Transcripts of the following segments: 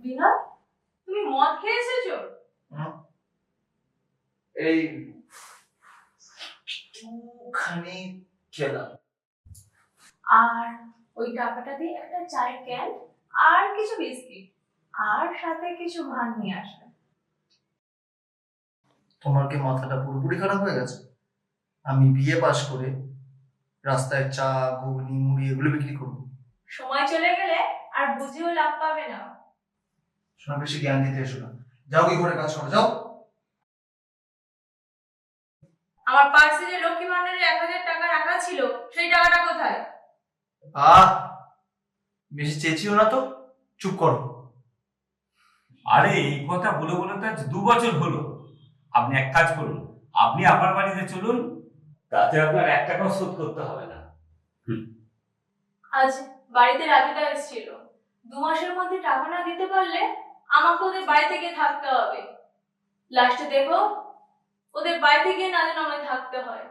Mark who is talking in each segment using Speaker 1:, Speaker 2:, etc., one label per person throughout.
Speaker 1: বিনয়, তুমি মদ খেয়ে এসেছো?
Speaker 2: এই খানি খেলাম।
Speaker 1: আর ওই টাকাটা দিয়ে একটা চায়ের ক্যান আর কিছু বিস্কিট আর সাথে কিছু ভাত নিয়ে আসবে।
Speaker 2: তোমার কি মাথাটা পুরোপুরি খারাপ হয়ে গেছে? আমি বিএ পাশ করে রাস্তায় চা, ঘুগনি, মুড়ি এগুলো বিক্রি করবো?
Speaker 1: সময় চলে গেলে আর বুঝেও লাভ পাবে না।
Speaker 2: শোনা, বেশি জ্ঞান দিতে এসো না। যাও, কি করে কাজ করো, যাও।
Speaker 1: আমার পার্সে যে লক্ষ্মী ভান্ডারে 1000 টাকা রাখা ছিল, সেই টাকাটা কোথায়?
Speaker 2: আহ, বেশি চেঁচিও না তো, চুপ করো।
Speaker 3: আরে এই কথা বলে বলে তো আজ 2 বছর হলো। আপনি এক কাজ করুন, আপনি আমার বাড়িতে চলুন, তাতে আপনার 1 টাকাও শোধ করতে হবে না।
Speaker 1: আজ বাড়িতে রাধিকা এসেছিল। 2 মাসের মধ্যে টাকা না দিতে পারলে আমাকে ওদের বাড়িতে গিয়ে থাকতে হবে। লাস্টে দেখো ওদের বাড়িতে গিয়ে না যেন আমায় থাকতে হয়।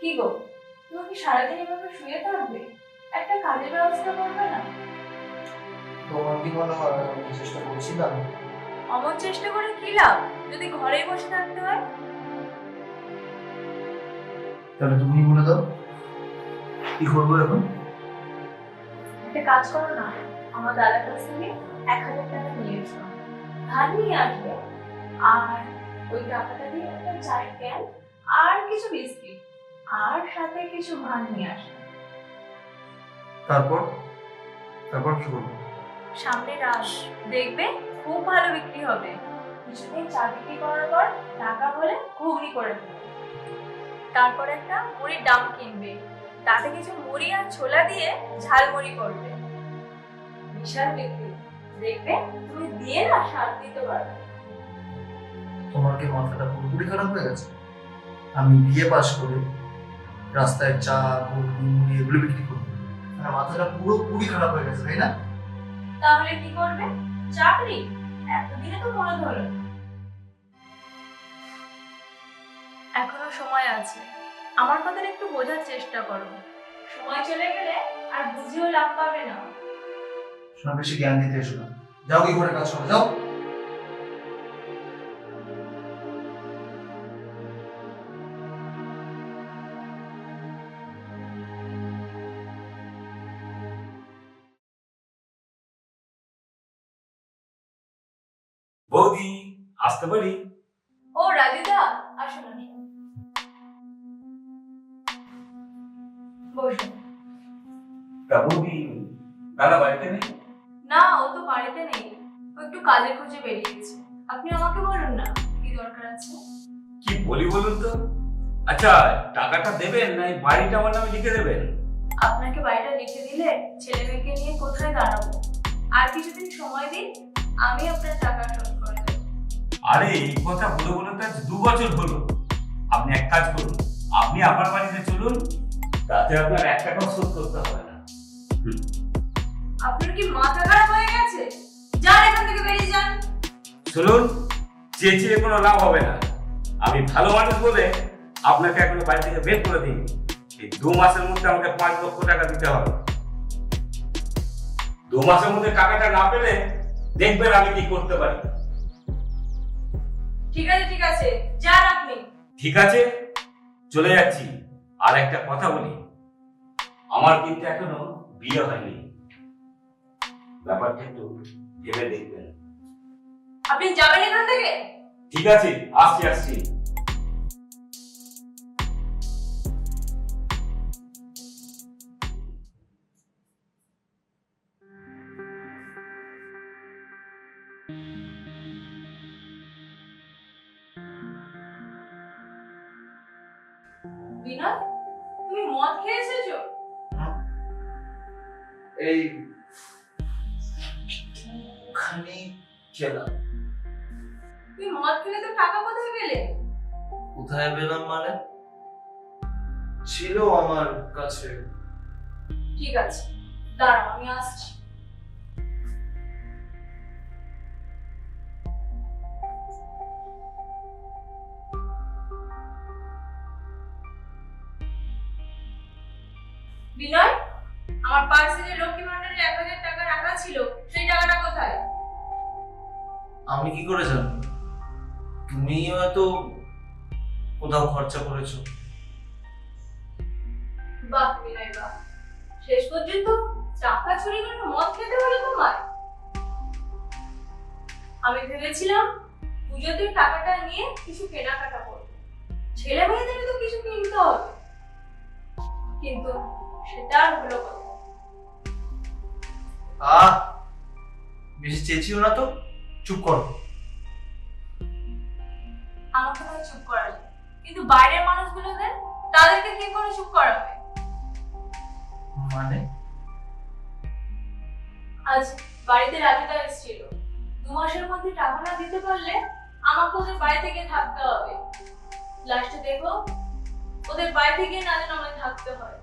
Speaker 1: কি গো, তুমি কি সারাদিন এভাবে শুয়ে থাকবে? একটা কাজের ব্যবস্থা করবে না?
Speaker 2: তোমার কি মনে হয় আমি চেষ্টা করছিলাম?
Speaker 1: অমন চেষ্টা করে কি লাভ যদি ঘরেই বসে থাকতে হয়?
Speaker 2: তাহলে তুমি বলে দাও, কি করবো এখন?
Speaker 1: একটা কাজ করো না, আমার দাদার কাছ থেকে 1000 টাকা নিয়ে এসো, ধার নিয়ে আসবে। আর ওই টাকাটা দিয়ে একটা চায়ের ক্যান আর কিছু বিস্কিট আর সাথে কিছু ভাত নিয়ে আসবে।
Speaker 2: তারপর তারপর কি করবো?
Speaker 1: সামনে রাস, দেখবে খুব ভালো বিক্রি হবে। কিছুদিন চা বিক্রি করার পর টাকা হলে ঘুগনি করে দেবে। তারপর একটা মুড়ির ডাম কিনবে, তাতে কিছু মুড়ি আর ছোলা দিয়ে ঝালমুড়ি করবে। বিশাল বিক্রি, দেখবে তুমি দিয়ে না স্বাদ দিতে পারবে।
Speaker 2: তোমার কি মাথাটা পুরোপুরি খারাপ হয়ে গেছে? আমি বিএ পাশ করে রাস্তায় চা, ঘুগনি, মুড়ি এগুলো বিক্রি করবো? আমার মাথাটা পুরোপুরি খারাপ হয়ে গেছে, তাই না?
Speaker 1: তাহলে কি করবে? চাকরি? এতদিনে তো মনে ধরো। এখনো সময় আছে, আমার কথাটা একটু বোঝার চেষ্টা করো। সময় চলে গেলে আর বুঝেও লাভ পাবে না।
Speaker 2: শোনা, বেশি জ্ঞান দিতে এসো না। যাও, কি করে কাজ করো, যাও।
Speaker 3: বৌদি, আসতে পারি?
Speaker 1: ও রাজিদা, আসুন আসুন, বসুন।
Speaker 3: তা বৌদি, দাদা বাড়িতে নেই?
Speaker 1: না, ও তো বাড়িতে নেই, ও একটু কাজের খোঁজে বেরিয়েছে। আপনি আমাকে বলুন না কি দরকার আছে।
Speaker 3: কি বলি বলুন তো। আচ্ছা, টাকাটা দেবেন না এই বাড়িটা আমার নামে লিখে দেবেন?
Speaker 1: আপনাকে বাড়িটা লিখে দিলে ছেলে মেয়েকে নিয়ে কোথায় দাঁড়াবো? আর কিছুদিন সময় দিন, আমি আপনার টাকা শোধ করে দেবো।
Speaker 3: আরে এই কথা বলে বলে তো আজ 2 বছর হলো। আপনি এক কাজ করুন, আপনি আমার বাড়িতে চলুন, তাতে আপনার 1 টাকাও শোধ করতে হবে না।
Speaker 1: আপনার কি মাথা খারাপ হয়ে গেছে? যান এখান থেকে, বেরিয়ে যান।
Speaker 3: শুনুন, চেঁচিয়ে কোনো লাভ হবে না। আমি ভালো মানুষ বলে আপনাকে এখনো বাড়ি থেকে বের করে দিই। এই 2 মাসের মধ্যে আমাকে 5 লক্ষ টাকা দিতে হবে। 2 মাসের মধ্যে টাকাটা না পেলে দেখবেন আমি কি করতে পারি।
Speaker 1: ঠিক আছে ঠিক আছে, যান আপনি।
Speaker 3: ঠিক আছে, চলে যাচ্ছি। আর একটা কথা বলি, আমার কিন্তু এখনো বিয়ে হয়নি। ব্যাপারটা একটু ভেবে দেখবেন।
Speaker 1: আপনি যাবেন এখান থেকে?
Speaker 3: ঠিক আছে, আসছি আসছি।
Speaker 1: বিনয়, তুমি মদ খেয়ে এসেছো?
Speaker 2: এই খানি খেলাম।
Speaker 1: তুমি মদ খেলে তো টাকা কোথায় পেলে?
Speaker 2: কোথায় পেলাম মানে? ছিল আমার কাছে।
Speaker 1: ঠিক আছে, দাঁড়াও আমি আসছি। বিনয়, আমার পার্সে যে লক্ষ্মী ভান্ডারে 1,000 টাকা রাখা ছিল, সেই টাকাটা কোথায়?
Speaker 2: আমি কি করে জানবো? তুমি হয়তো কোথাও খরচা করেছো।
Speaker 1: বাহ বিনয় বাহ, শেষ পর্যন্ত টাকা চুরি করে মদ খেতে হলো তোমায়। আমি ভেবেছিলাম পুজোতে টাকাটা নিয়ে কিছু কেনাকাটা করবো, ছেলে মেয়েদের তো কিছু কিনতে হবে, কিন্তু সেটা আর হলো কোথায়।
Speaker 2: আহ, বেশি চেঁচিও না তো, চুপ করো।
Speaker 1: আমাকে নয় চুপ করালে, কিন্তু বাইরের মানুষগুলোদের, তাদেরকে কি করে চুপ করাবে?
Speaker 2: মানে?
Speaker 1: আজ বাড়িতে রাজুদা এসেছিল, 2 মাসের মধ্যে টাকা না দিতে পারলে আমাকে ওদের বাড়িতে গিয়ে থাকতে হবে। লাস্টে দেখো ওদের বাড়িতে গিয়ে না যেন আমায় থাকতে হয়।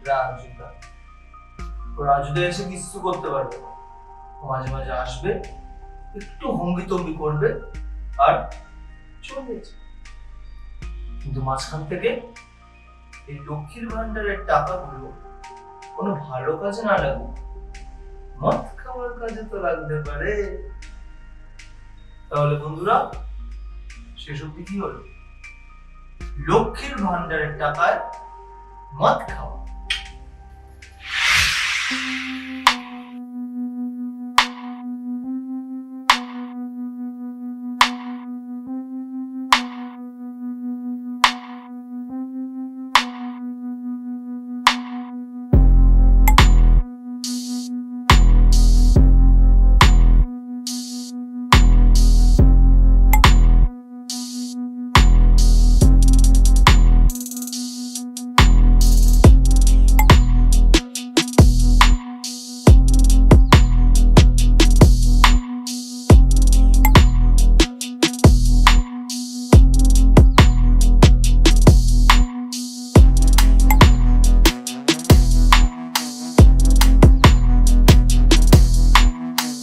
Speaker 2: রাজুদা, রাজুদা এসে কিছু করতে পারবে না। ও মাঝে মাঝে আসবে, একটু হম্বি তম্বি করবে আর চলে যাবে। কিন্তু মাঝখান থেকে এই লক্ষ্মীর ভান্ডারের টাকাগুলো কোনো ভালো কাজে না লাগুক, মদ খাওয়ার কাজে তো লাগতে পারে। তাহলে বন্ধুরা, শেষ অব্দি কি হলো? লক্ষ্মীর ভান্ডারের টাকায় মদ খাওয়া।